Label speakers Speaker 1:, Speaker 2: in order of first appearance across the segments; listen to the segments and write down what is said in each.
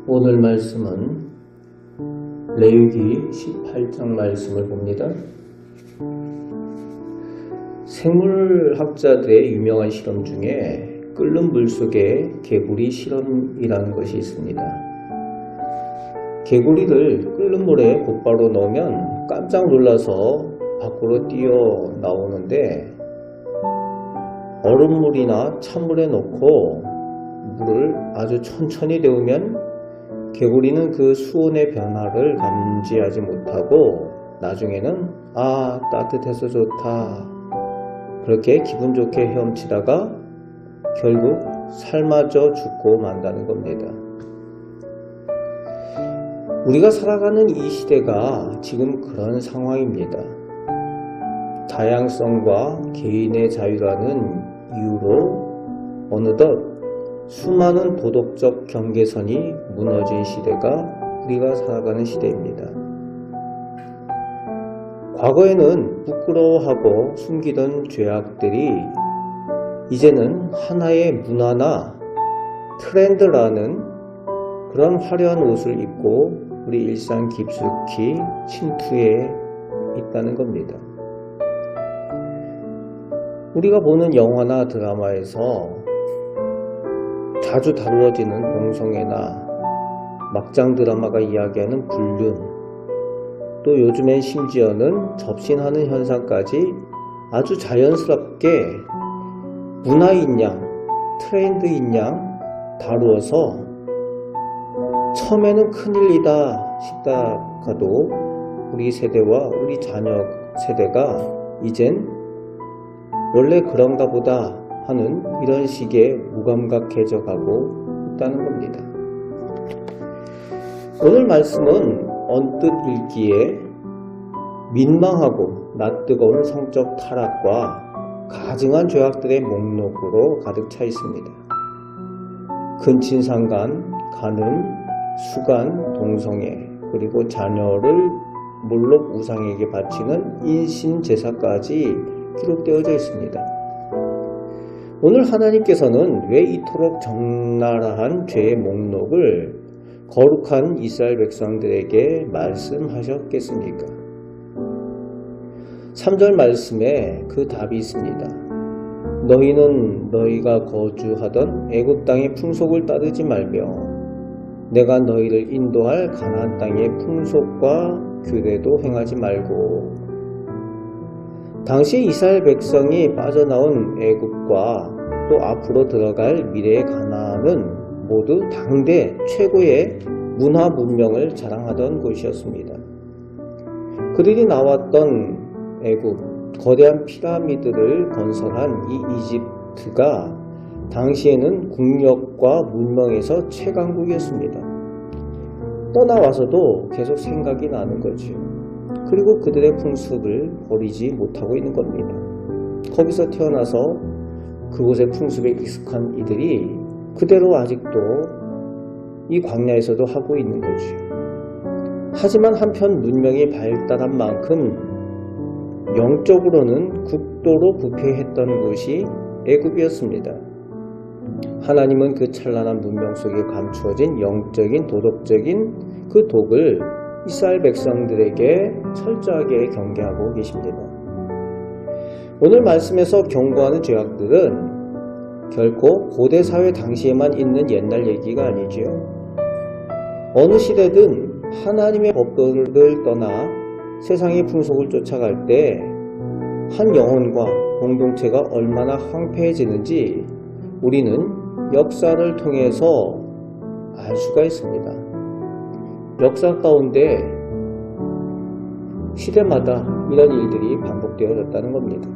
Speaker 1: 오늘 말씀은 레위기 18장 말씀을 봅니다. 생물학자들의 유명한 실험 중에 끓는 물 속에 개구리 실험이라는 것이 있습니다. 개구리를 끓는 물에 곧바로 넣으면 깜짝 놀라서 밖으로 뛰어 나오는데, 얼음물이나 찬물에 넣고 물을 아주 천천히 데우면 개구리는 그 수온의 변화를 감지하지 못하고 나중에는 따뜻해서 좋다, 그렇게 기분 좋게 헤엄치다가 결국 삶아져 죽고 만다는 겁니다. 우리가 살아가는 이 시대가 지금 그런 상황입니다. 다양성과 개인의 자유라는 이유로 어느덧 수많은 도덕적 경계선이 무너진 시대가 우리가 살아가는 시대입니다. 과거에는 부끄러워하고 숨기던 죄악들이 이제는 하나의 문화나 트렌드라는 그런 화려한 옷을 입고 우리 일상 깊숙이 침투해 있다는 겁니다. 우리가 보는 영화나 드라마에서 자주 다루어지는 동성애나 막장 드라마가 이야기하는 불륜, 또 요즘엔 심지어는 접신하는 현상까지 아주 자연스럽게 문화인 양, 트렌드인 양 다루어서 처음에는 큰일이다 싶다가도 우리 세대와 우리 자녀 세대가 이젠 원래 그런가 보다 하는 이런 식의 무감각해져 가고 있다는 겁니다. 오늘 말씀은 언뜻 읽기에 민망하고 낯뜨거운 성적 타락과 가증한 죄악들의 목록으로 가득 차 있습니다. 근친상간, 간음, 수간, 동성애, 그리고 자녀를 몰록 우상에게 바치는 인신제사까지 기록되어져 있습니다. 오늘 하나님께서는 왜 이토록 적나라한 죄의 목록을 거룩한 이스라엘 백성들에게 말씀하셨겠습니까? 3절 말씀에 그 답이 있습니다. 너희는 너희가 거주하던 애굽 땅의 풍속을 따르지 말며 내가 너희를 인도할 가나안 땅의 풍속과 규례도 행하지 말고. 당시 이스라엘 백성이 빠져나온 애굽과 또 앞으로 들어갈 미래의 가나안은 모두 당대 최고의 문화 문명을 자랑하던 곳이었습니다. 그들이 나왔던 애굽, 거대한 피라미드를 건설한 이 이집트가 당시에는 국력과 문명에서 최강국이었습니다. 떠나와서도 계속 생각이 나는 거죠. 그리고 그들의 풍습을 버리지 못하고 있는 겁니다. 거기서 태어나서 그곳의 풍습에 익숙한 이들이 그대로 아직도 이 광야에서도 하고 있는 거죠. 하지만 한편 문명이 발달한 만큼 영적으로는 극도로 부패했던 곳이 애굽이었습니다. 하나님은 그 찬란한 문명 속에 감추어진 영적인 도덕적인 그 독을 이스라엘 백성들에게 철저하게 경계하고 계십니다. 오늘 말씀에서 경고하는 죄악들은 결코 고대 사회 당시에만 있는 옛날 얘기가 아니지요. 어느 시대든 하나님의 법도를 떠나 세상의 풍속을 쫓아갈 때 한 영혼과 공동체가 얼마나 황폐해지는지 우리는 역사를 통해서 알 수가 있습니다. 역사 가운데 시대마다 이런 일들이 반복되어졌다는 겁니다.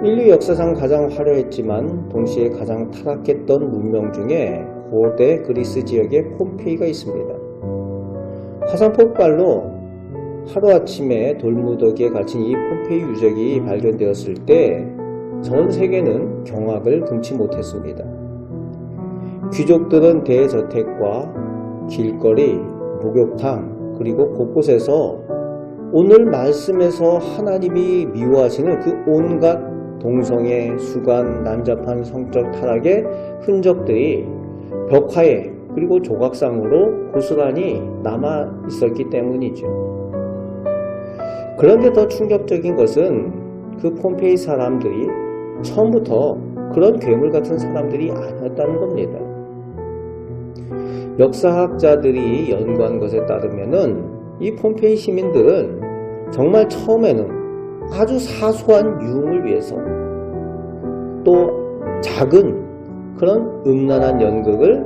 Speaker 1: 인류 역사상 가장 화려했지만 동시에 가장 타락했던 문명 중에 고대 그리스 지역의 폼페이가 있습니다. 화산 폭발로 하루아침에 돌무더기에 갇힌 이 폼페이 유적이 발견되었을 때 전 세계는 경악을 금치 못했습니다. 귀족들은 대저택과 길거리, 목욕탕, 그리고 곳곳에서 오늘 말씀에서 하나님이 미워하시는 그 온갖 동성애, 수간, 난잡한 성적 타락의 흔적들이 벽화에 그리고 조각상으로 고스란히 남아 있었기 때문이죠. 그런데 더 충격적인 것은 그 폼페이 사람들이 처음부터 그런 괴물 같은 사람들이 아니었다는 겁니다. 역사학자들이 연구한 것에 따르면은 이 폼페이 시민들은 정말 처음에는 아주 사소한 유흥을 위해서 또 작은 그런 음란한 연극을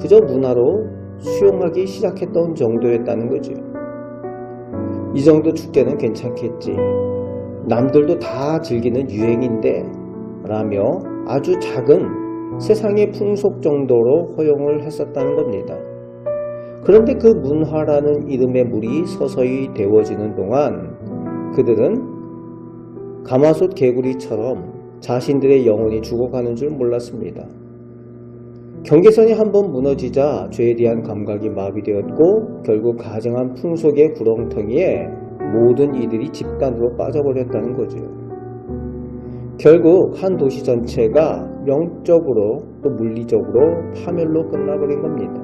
Speaker 1: 그저 문화로 수용하기 시작했던 정도였다는 거죠. 이 정도 축제는 괜찮겠지. 남들도 다 즐기는 유행인데 라며 아주 작은 세상의 풍속 정도로 허용을 했었다는 겁니다. 그런데 그 문화라는 이름의 물이 서서히 데워지는 동안 그들은 가마솥 개구리처럼 자신들의 영혼이 죽어가는 줄 몰랐습니다. 경계선이 한번 무너지자 죄에 대한 감각이 마비되었고 결국 가증한 풍속의 구렁텅이에 모든 이들이 집단으로 빠져버렸다는 거죠. 결국 한 도시 전체가 영적으로 또 물리적으로 파멸로 끝나버린 겁니다.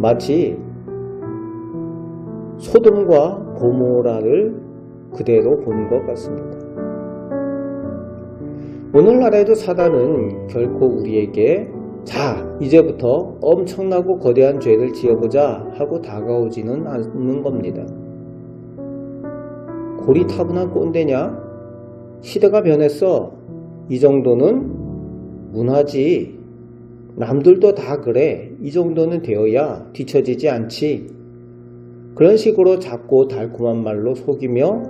Speaker 1: 마치 소돔과 고모라를 그대로 본 것 같습니다. 오늘날에도 사단은 결코 우리에게 자, 이제부터 엄청나고 거대한 죄를 지어보자 하고 다가오지는 않는 겁니다. 고리타분한 꼰대냐? 시대가 변했어. 이 정도는 문화지. 남들도 다 그래. 이 정도는 되어야 뒤처지지 않지. 그런 식으로 작고 달콤한 말로 속이며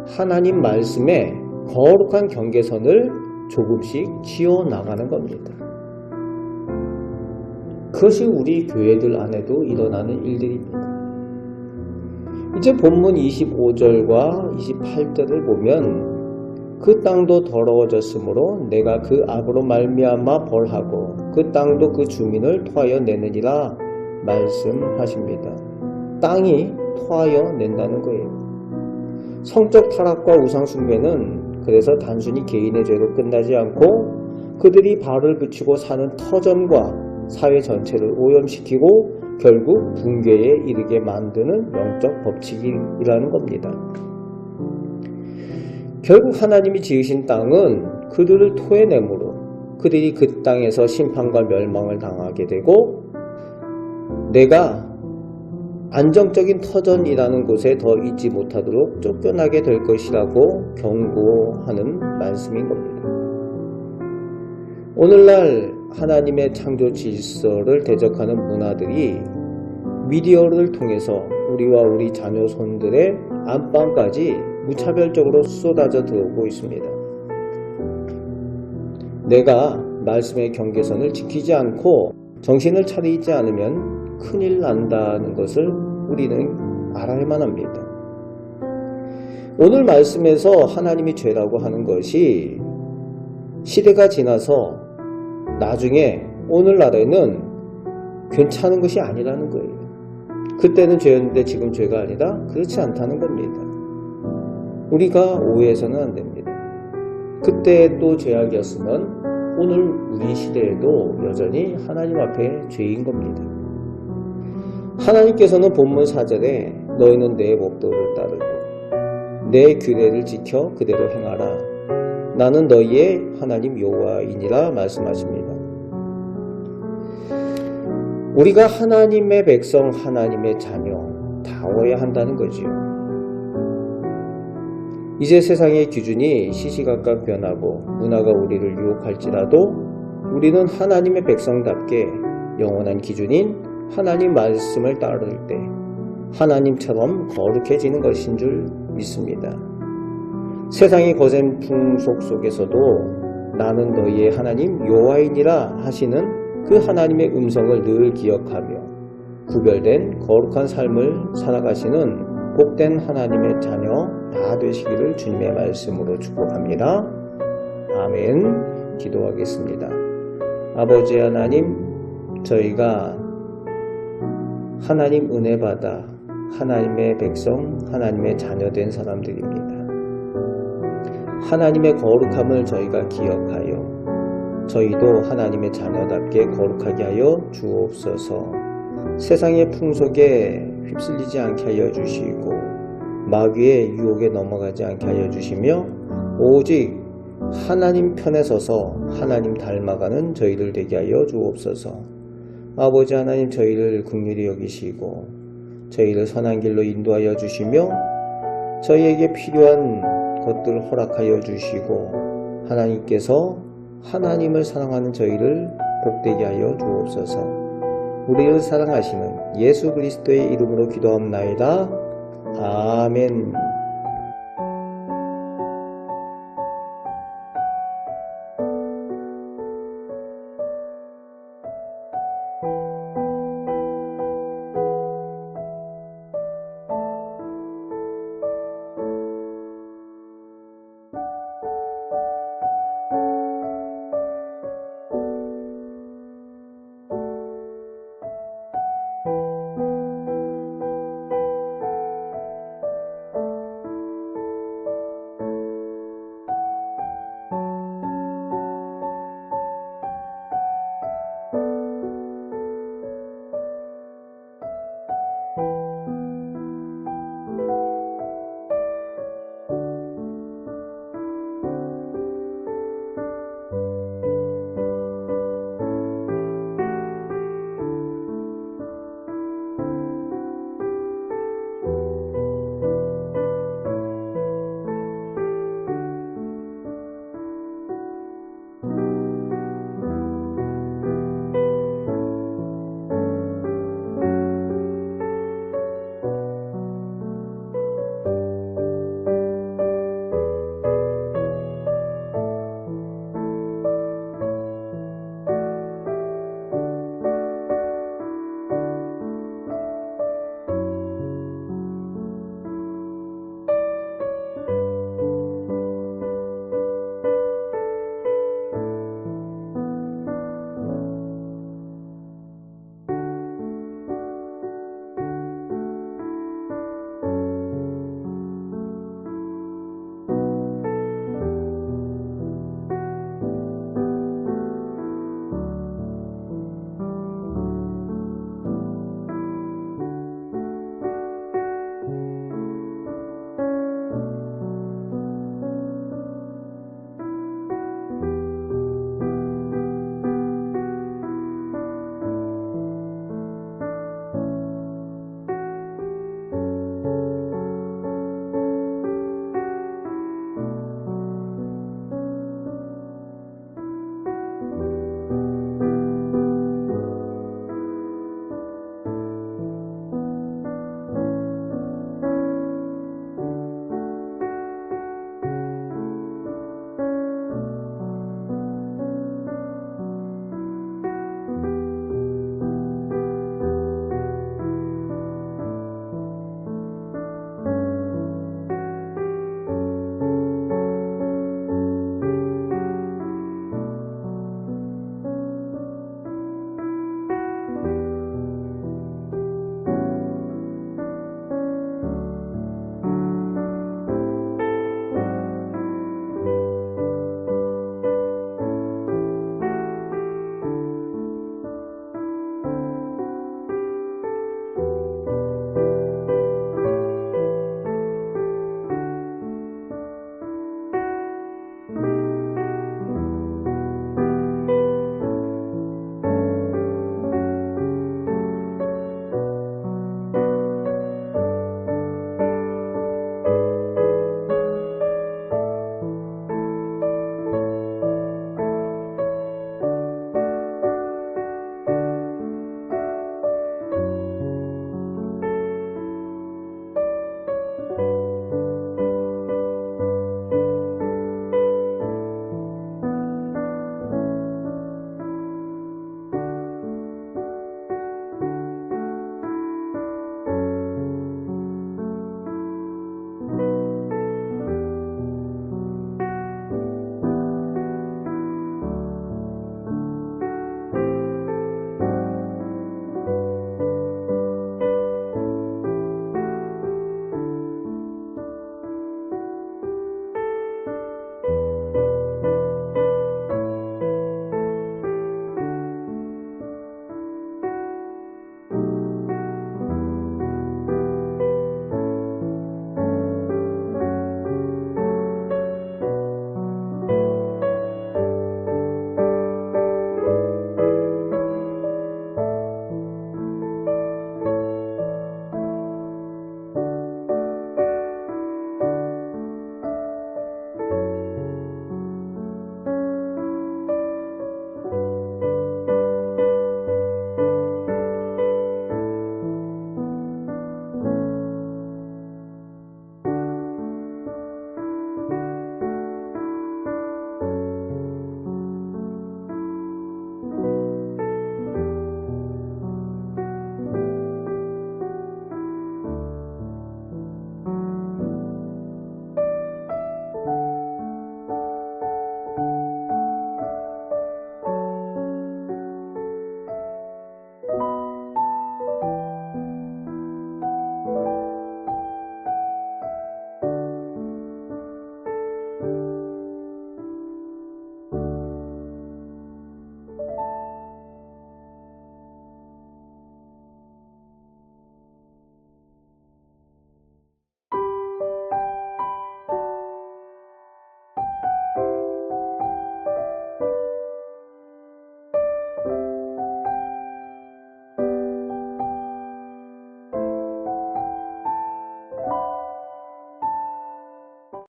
Speaker 1: 하나님 말씀에 거룩한 경계선을 조금씩 지어나가는 겁니다. 그것이 우리 교회들 안에도 일어나는 일들입니다. 이제 본문 25절과 28절을 보면 그 땅도 더러워졌으므로 내가 그 악으로 말미암아 벌하고 그 땅도 그 주민을 토하여 내느니라 말씀하십니다. 땅이 토하여 낸다는 거예요. 성적 타락과 우상 숭배는 그래서 단순히 개인의 죄로 끝나지 않고 그들이 발을 붙이고 사는 터전과 사회 전체를 오염시키고 결국 붕괴에 이르게 만드는 영적 법칙이라는 겁니다. 결국 하나님이 지으신 땅은 그들을 토해내므로 그들이 그 땅에서 심판과 멸망을 당하게 되고 내가 안정적인 터전이라는 곳에 더 있지 못하도록 쫓겨나게 될 것이라고 경고하는 말씀인 겁니다. 오늘날 하나님의 창조 질서를 대적하는 문화들이 미디어를 통해서 우리와 우리 자녀 손들의 안방까지 무차별적으로 쏟아져 들어오고 있습니다. 내가 말씀의 경계선을 지키지 않고 정신을 차리지 않으면 큰일 난다는 것을 우리는 알아야만 합니다. 오늘 말씀에서 하나님이 죄라고 하는 것이 시대가 지나서 나중에 오늘날에는 괜찮은 것이 아니라는 거예요. 그때는 죄였는데 지금 죄가 아니라 그렇지 않다는 겁니다. 우리가 오해해서는 안 됩니다. 그때도 죄악이었으면 오늘 우리 시대에도 여전히 하나님 앞에 죄인 겁니다. 하나님께서는 본문 4절에 너희는 내 법도를 따르고 내 규례를 지켜 그대로 행하라. 나는 너희의 하나님 여호와이니라 말씀하십니다. 우리가 하나님의 백성, 하나님의 자녀다워야 한다는 거지요. 이제 세상의 기준이 시시각각 변하고 문화가 우리를 유혹할지라도 우리는 하나님의 백성답게 영원한 기준인 하나님 말씀을 따를 때 하나님처럼 거룩해지는 것인 줄 믿습니다. 세상의 거센 풍속 속에서도 나는 너희의 하나님 여호와이니라 하시는 그 하나님의 음성을 늘 기억하며 구별된 거룩한 삶을 살아가시는 복된 하나님의 자녀 다 되시기를 주님의 말씀으로 축복합니다. 아멘. 기도하겠습니다. 아버지 하나님, 저희가 하나님 은혜 받아 하나님의 백성, 하나님의 자녀된 사람들입니다. 하나님의 거룩함을 저희가 기억하여 저희도 하나님의 자녀답게 거룩하게 하여 주옵소서. 세상의 풍속에 휩쓸리지 않게 하여 주시고 마귀의 유혹에 넘어가지 않게 하여 주시며 오직 하나님 편에 서서 하나님 닮아가는 저희들 되게 하여 주옵소서. 아버지 하나님, 저희를 긍휼히 여기시고 저희를 선한 길로 인도하여 주시며 저희에게 필요한 것들을 허락하여 주시고 하나님께서 하나님을 사랑하는 저희를 복되게 하여 주옵소서. 우리를 사랑하시는 예수 그리스도의 이름으로 기도합나이다. 아멘.